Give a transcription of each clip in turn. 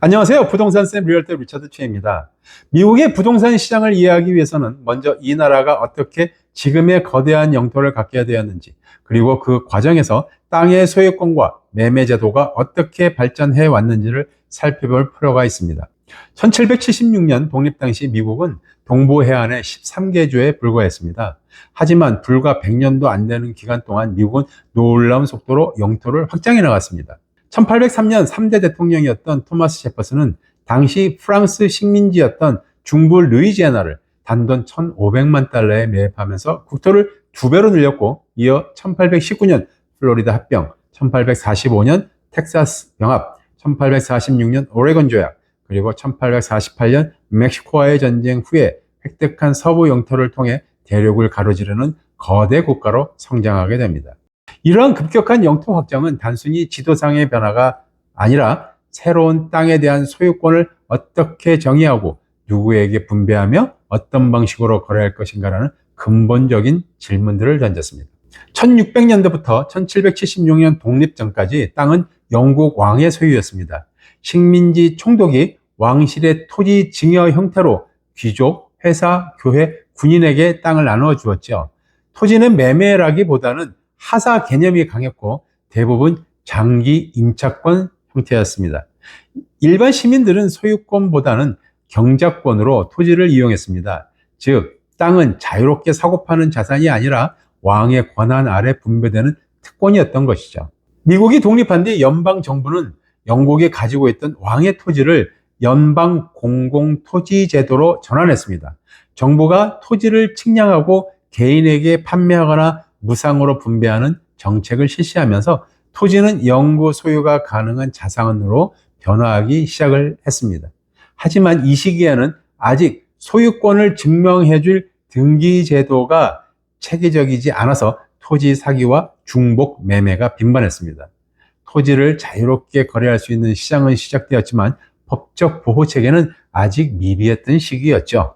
안녕하세요. 부동산쌤 리얼터 리처드 최입니다. 미국의 부동산 시장을 이해하기 위해서는 먼저 이 나라가 어떻게 지금의 거대한 영토를 갖게 되었는지, 그리고 그 과정에서 땅의 소유권과 매매 제도가 어떻게 발전해 왔는지를 살펴볼 필요가 있습니다. 1776년 독립 당시 미국은 동부 해안의 13개 주에 불과했습니다. 하지만 불과 100년도 안 되는 기간 동안 미국은 놀라운 속도로 영토를 확장해 나갔습니다. 1803년 3대 대통령이었던 토마스 제퍼슨은 당시 프랑스 식민지였던 중부 루이지애나를 단돈 1,500만 달러에 매입하면서 국토를 2배로 늘렸고, 이어 1819년 플로리다 합병, 1845년 텍사스 병합, 1846년 오레곤 조약, 그리고 1848년 멕시코와의 전쟁 후에 획득한 서부 영토를 통해 대륙을 가로지르는 거대 국가로 성장하게 됩니다. 이러한 급격한 영토 확장은 단순히 지도상의 변화가 아니라 새로운 땅에 대한 소유권을 어떻게 정의하고 누구에게 분배하며 어떤 방식으로 거래할 것인가라는 근본적인 질문들을 던졌습니다. 1600년대부터 1776년 독립 전까지 땅은 영국 왕의 소유였습니다. 식민지 총독이 왕실의 토지 증여 형태로 귀족, 회사, 교회, 군인에게 땅을 나누어 주었죠. 토지는 매매라기보다는 하사 개념이 강했고 대부분 장기 임차권 형태였습니다. 일반 시민들은 소유권보다는 경작권으로 토지를 이용했습니다. 즉, 땅은 자유롭게 사고 파는 자산이 아니라 왕의 권한 아래 분배되는 특권이었던 것이죠. 미국이 독립한 뒤 연방 정부는 영국이 가지고 있던 왕의 토지를 연방 공공토지 제도로 전환했습니다. 정부가 토지를 측량하고 개인에게 판매하거나 무상으로 분배하는 정책을 실시하면서 토지는 영구 소유가 가능한 자산으로 변화하기 시작을 했습니다. 하지만 이 시기에는 아직 소유권을 증명해줄 등기 제도가 체계적이지 않아서 토지 사기와 중복 매매가 빈번했습니다. 토지를 자유롭게 거래할 수 있는 시장은 시작되었지만 법적 보호 체계는 아직 미비했던 시기였죠.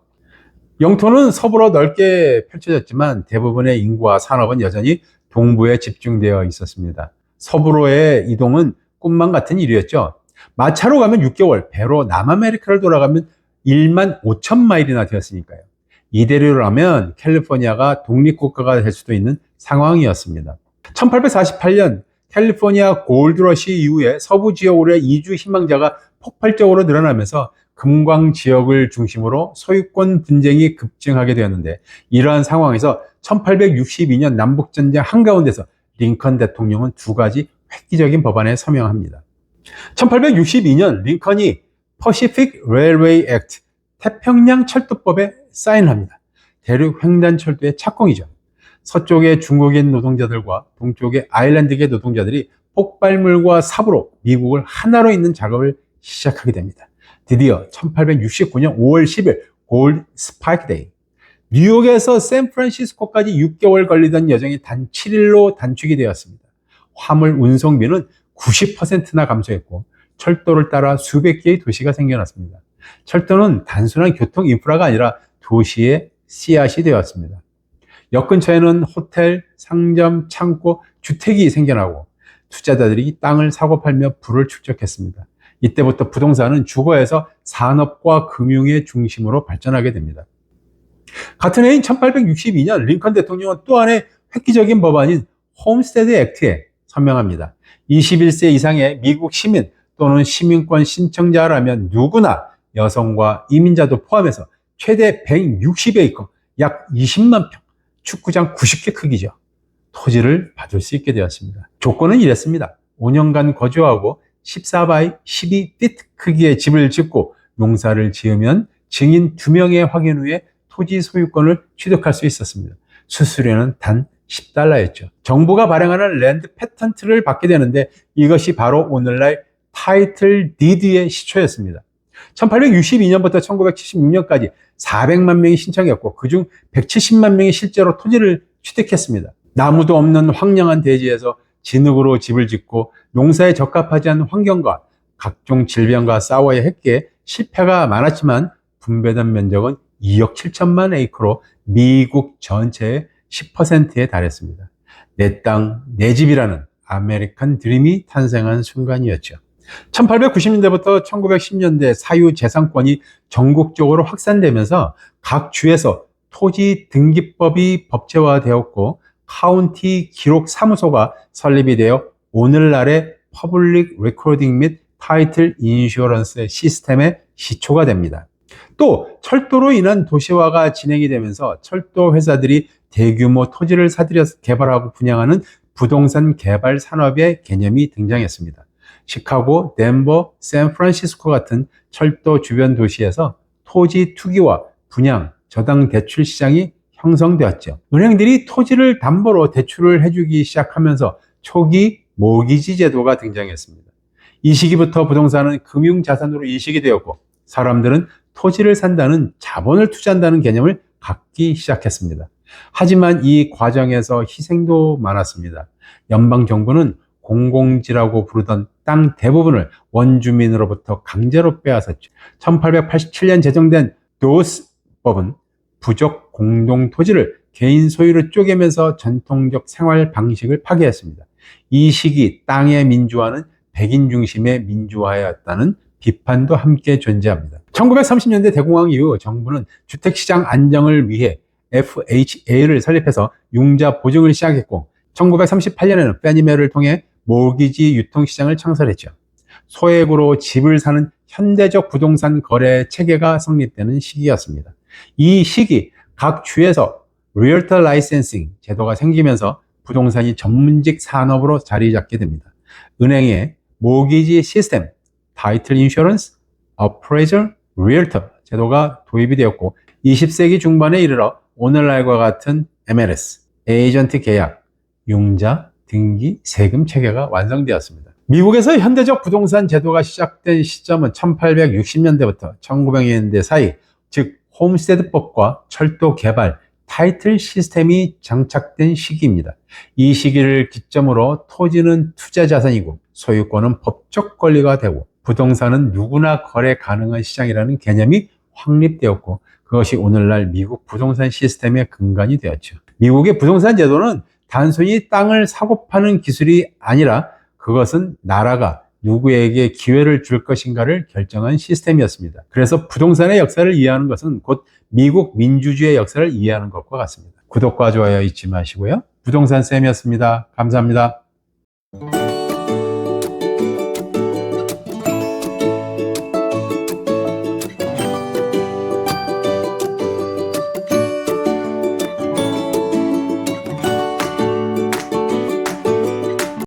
영토는 서부로 넓게 펼쳐졌지만 대부분의 인구와 산업은 여전히 동부에 집중되어 있었습니다. 서부로의 이동은 꿈만 같은 일이었죠. 마차로 가면 6개월, 배로 남아메리카를 돌아가면 1만 5천 마일이나 되었으니까요. 이대로라면 캘리포니아가 독립국가가 될 수도 있는 상황이었습니다. 1848년 캘리포니아 골드러시 이후에 서부 지역으로의 이주 희망자가 폭발적으로 늘어나면서 금광 지역을 중심으로 소유권 분쟁이 급증하게 되었는데, 이러한 상황에서 1862년 남북전쟁 한가운데서 링컨 대통령은 두 가지 획기적인 법안에 서명합니다. 1862년 링컨이 Pacific Railway Act 태평양 철도법에 사인합니다. 대륙 횡단철도의 착공이죠. 서쪽의 중국인 노동자들과 동쪽의 아일랜드계 노동자들이 폭발물과 삽으로 미국을 하나로 잇는 작업을 시작하게 됩니다. 드디어 1869년 5월 10일 골드 스파이크 데이, 뉴욕에서 샌프란시스코까지 6개월 걸리던 여정이 단 7일로 단축이 되었습니다. 화물 운송비는 90%나 감소했고 철도를 따라 수백 개의 도시가 생겨났습니다. 철도는 단순한 교통 인프라가 아니라 도시의 씨앗이 되었습니다. 역 근처에는 호텔, 상점, 창고, 주택이 생겨나고 투자자들이 땅을 사고 팔며 부를 축적했습니다. 이때부터 부동산은 주거에서 산업과 금융의 중심으로 발전하게 됩니다. 같은 해인 1862년 링컨 대통령은 또 하나의 획기적인 법안인 홈스테드 액트에 서명합니다. 21세 이상의 미국 시민 또는 시민권 신청자라면 누구나 여성과 이민자도 포함해서 최대 160에이커, 약 20만 평, 축구장 90개 크기죠. 토지를 받을 수 있게 되었습니다. 조건은 이랬습니다. 5년간 거주하고 14by 12피트 크기의 집을 짓고 농사를 지으면 증인 2명의 확인 후에 토지 소유권을 취득할 수 있었습니다. 수수료는 단 $10였죠. 정부가 발행하는 랜드 패턴트를 받게 되는데 이것이 바로 오늘날 타이틀 디드의 시초였습니다. 1862년부터 1976년까지 400만 명이 신청했고 그중 170만 명이 실제로 토지를 취득했습니다. 나무도 없는 황량한 대지에서 진흙으로 집을 짓고 농사에 적합하지 않은 환경과 각종 질병과 싸워야 했기에 실패가 많았지만 분배된 면적은 2억 7천만 에이커로 미국 전체의 10%에 달했습니다. 내 땅, 내 집이라는 아메리칸 드림이 탄생한 순간이었죠. 1890년대부터 1910년대 사유재산권이 전국적으로 확산되면서 각 주에서 토지 등기법이 법제화되었고 카운티 기록 사무소가 설립이 되어 오늘날의 퍼블릭 레코딩 및 타이틀 인슈어런스 시스템의 시초가 됩니다. 또 철도로 인한 도시화가 진행이 되면서 철도 회사들이 대규모 토지를 사들여서 개발하고 분양하는 부동산 개발 산업의 개념이 등장했습니다. 시카고, 덴버, 샌프란시스코 같은 철도 주변 도시에서 토지 투기와 분양, 저당 대출 시장이 형성되었죠. 은행들이 토지를 담보로 대출을 해주기 시작하면서 초기 모기지 제도가 등장했습니다. 이 시기부터 부동산은 금융자산으로 인식이 되었고 사람들은 토지를 산다는 자본을 투자한다는 개념을 갖기 시작했습니다. 하지만 이 과정에서 희생도 많았습니다. 연방정부는 공공지라고 부르던 땅 대부분을 원주민으로부터 강제로 빼앗았죠. 1887년 제정된 도스법은 부족 공동 토지를 개인 소유로 쪼개면서 전통적 생활 방식을 파괴했습니다. 이 시기 땅의 민주화는 백인 중심의 민주화였다는 비판도 함께 존재합니다. 1930년대 대공황 이후 정부는 주택시장 안정을 위해 FHA를 설립해서 융자 보증을 시작했고 1938년에는 페니메를 통해 모기지 유통시장을 창설했죠. 소액으로 집을 사는 현대적 부동산 거래 체계가 성립되는 시기였습니다. 이 시기 각 주에서 리얼터 라이센싱 제도가 생기면서 부동산이 전문직 산업으로 자리 잡게 됩니다. 은행의 모기지 시스템, 타이틀 인슈어런스, 어프레이저, 리얼터 제도가 도입이 되었고 20세기 중반에 이르러 오늘날과 같은 MLS, 에이전트 계약, 융자, 등기, 세금 체계가 완성되었습니다. 미국에서 현대적 부동산 제도가 시작된 시점은 1860년대부터 1900년대 사이, 즉 홈스테드법과 철도 개발, 타이틀 시스템이 장착된 시기입니다. 이 시기를 기점으로 토지는 투자 자산이고 소유권은 법적 권리가 되고 부동산은 누구나 거래 가능한 시장이라는 개념이 확립되었고 그것이 오늘날 미국 부동산 시스템의 근간이 되었죠. 미국의 부동산 제도는 단순히 땅을 사고 파는 기술이 아니라 그것은 나라가 누구에게 기회를 줄 것인가를 결정한 시스템이었습니다. 그래서 부동산의 역사를 이해하는 것은 곧 미국 민주주의의 역사를 이해하는 것과 같습니다. 구독과 좋아요 잊지 마시고요. 부동산 쌤이었습니다. 감사합니다.